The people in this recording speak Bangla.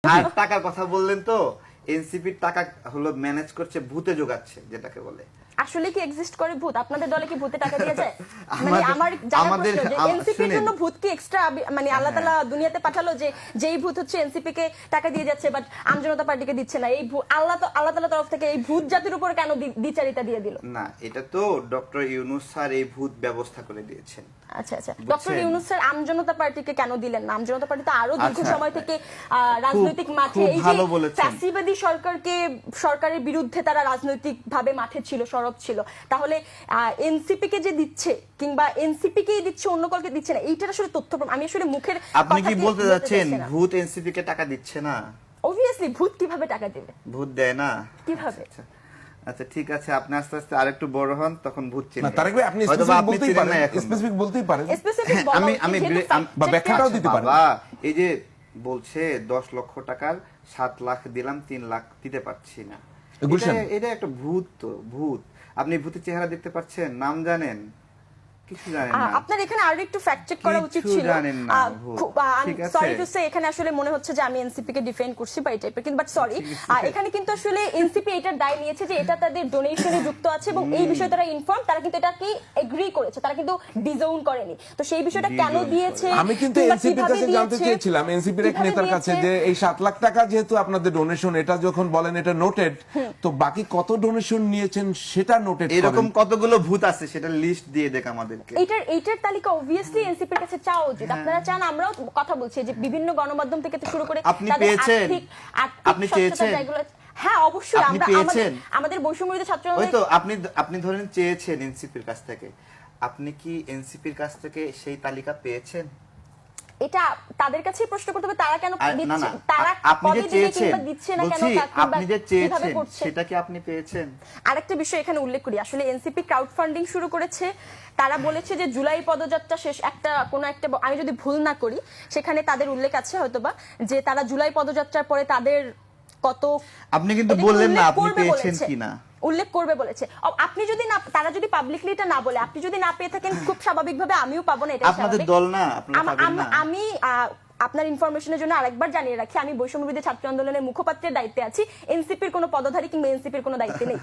আর টাকার কথা বললেন তো, এনসিপির টাকা হলো ম্যানেজ করছে ভূতে যোগাচ্ছে, যেটাকে বলে। আসলে কি এক্সিস্ট করে ভূত? আপনাদের দলে কি ভূতে টাকা দিয়ে যায়? মানে আমাদের- আমার জানার আমাদের- প্রশ্ন যে এনসিপির শুনেন। জন্য ভূত কি এক্সট্রা, মানে আল্লাহ তাআলা দুনিয়াতে পাঠালো যে যেই ভূত হচ্ছে এনসিপি কে টাকা দিয়ে যাচ্ছে বাট আমজনতা পার্টিকে দিচ্ছে না, এই আল্লাহ তাআলার তরফ থেকে এই ভূত জাতির উপর কেন দ্বিচারিতা দিয়ে দিল? না, এটা তো ডক্টর ইউনূস স্যার এই ভূত ব্যবস্থা করে দিয়েছেন। আচ্ছা আচ্ছা, বুঝছেন? ডক্টর ইউনূস স্যার আমজনতা পার্টিকে কেন দিলেন না? আমজনতা পার্টি তো আরো দীর্ঘ আচ্ছা। সময় থেকে রাজনৈতিক মাঠে, খুব এই যে ভালো বলেছেন। ফ্যাসিবাদী সরকারের বিরুদ্ধে তারা রাজনৈতিক ভাবে মাঠে ছিল, সরব ছিল। তাহলে এনসিপি কে যে দিচ্ছে কিংবা এনসিপি কে দিচ্ছে, অন্য কাউকে দিচ্ছে না, এইটার আসলে তথ্য আমি আসলে মুখের আপনি কি কথা বলতে দিয়ে যাচ্ছেন চাচ্ছি না। ভূত এনসিপি কে টাকা দিচ্ছে না? অবভিয়াসলি ভূত কিভাবে টাকা দেবে? ভূত দেয় না? কিভাবে? আচ্ছা, আচ্ছা ঠিক আছে, আপনি আস্তে আস্তে আরেকটু বড় হন, তখন ভূত না চিনবেন। তারেক ভাই আপনি হয়তোবা স্পেসিফিক আপনি বলতেই চিনেন পারেন, না এখন। স্পেসিফিক বলতেই পারেন। স্পেসিফিক আমি বা ব্যাখ্যাটাও দিতে পারেন। বাবা, এই যে বলছে 10 লক্ষ টাকার 7 লাখ দিলাম, 3 লাখ দিতে পারছি না, গুলশান। এটা একটা ভূত। তো ভূত, আপনি ভূতের চেহারা দেখতে পাচ্ছেন? নাম জানেন? কিছু জানেন না। আপনার এখানে আরো একটু ফ্যাক্ট চেক করা উচিত কিচ্ছু ছিল। জানেন না, ভূত। ঠিক আছে। সরি টু সে, এখানে আসলে মনে হচ্ছে যে আমি এনসিপি কে ডিফেন্ড করছি বা এই টাইপের, কিন্তু বাট সরি, ঠিক আছে। এখানে কিন্তু আসলে এনসিপি এটার দায় নিয়েছে যে এটা তাদের ডোনেশনে যুক্ত আছে এবং এই বিষয়ে তারা ইনফর্ম, তারা কিন্তু এটাকে এগ্রি করেছে, তারা কিন্তু ডিজাউন করেনি। তো সেই বিষয়টা কেন Disown দিয়েছে, আমি কিন্তু কিংবা এনসিপির কিভাবে কাছে জানতে দিয়েছে, চেয়েছিলাম, এনসিপির এক কিভাবে নেতার কাছে, দিয়েছে। যে এই 7 লাখ টাকা যেহেতু আপনাদের ডোনেশন, এটা যখন বলেন এটা নোটেড, তো বাকি কত ডোনেশন নিয়েছেন সেটা নোটেড এরকম করেন। কতগুলো ভূত আছে সেটা লিস্ট দিয়ে দেখ আমাদেরকে। এইটার তালিকা অবভিয়াসলি এনসিপির কাছে চাওয়া উচিত। আপনারা চান, আমরাও কথা বলছি যে বিভিন্ন গণমাধ্যম থেকে শুরু করে আপনি পেয়েছেন? আপনি চেয়েছেন? হ্যাঁ অবশ্যই, আপনি আমরা পেয়েছেন? আমাদের বৈষম্যবিরোধী ছাত্র ওই তো আপনি ধরেন চেয়েছেন এনসিপির কাছ থেকে, আপনি কি এনসিপির কাছ থেকে সেই তালিকা পেয়েছেন? এটা তাদের কাছেই প্রশ্ন করতে হবে, তারা কেন আর না দিচ্ছে, না, তারা আপনি যে কবে দিবে চেয়েছেন, কিংবা দিচ্ছে না কেন, বলছি কিংবা আপনি যে কিভাবে চেয়েছেন করছে। সেটা কি আপনি পেয়েছেন? আরেকটা বিষয় এখানে উল্লেখ করি, আসলে এনসিপি ক্রাউড ফান্ডিং শুরু করেছে। তারা বলেছে যে জুলাই পদযাত্রা শেষ, আমি যদি ভুল না করি সেখানে তাদের উল্লেখ আছে হয়তোবা, যে তারা জুলাই পদযাত্রার পরে তাদের কত, আপনি কিন্তু এটা বললেন না উল্লেখ আপনি করবে পেয়েছেন বলেছে। কিনা। উল্লেখ করবে বলেছে। আপনি যদি না, তারা যদি পাবলিকলি এটা না বলে, আপনি যদি না পেয়ে থাকেন, খুব স্বাভাবিকভাবে আমিও পাবো না, এটা আপনাদের স্বাভাবিক। দল না, আপনারা পাবেন না। আমি আপনার ইনফরমেশনের জন্য আরেকবার জানিয়ে রাখি, আমি বৈষম্যবিরোধী ছাত্র আন্দোলনের মুখপাত্রের দায়িত্বে আছি, এনসিপির কোনো পদধারী কিংবা এনসিপির কোনো দায়িত্বে নেই।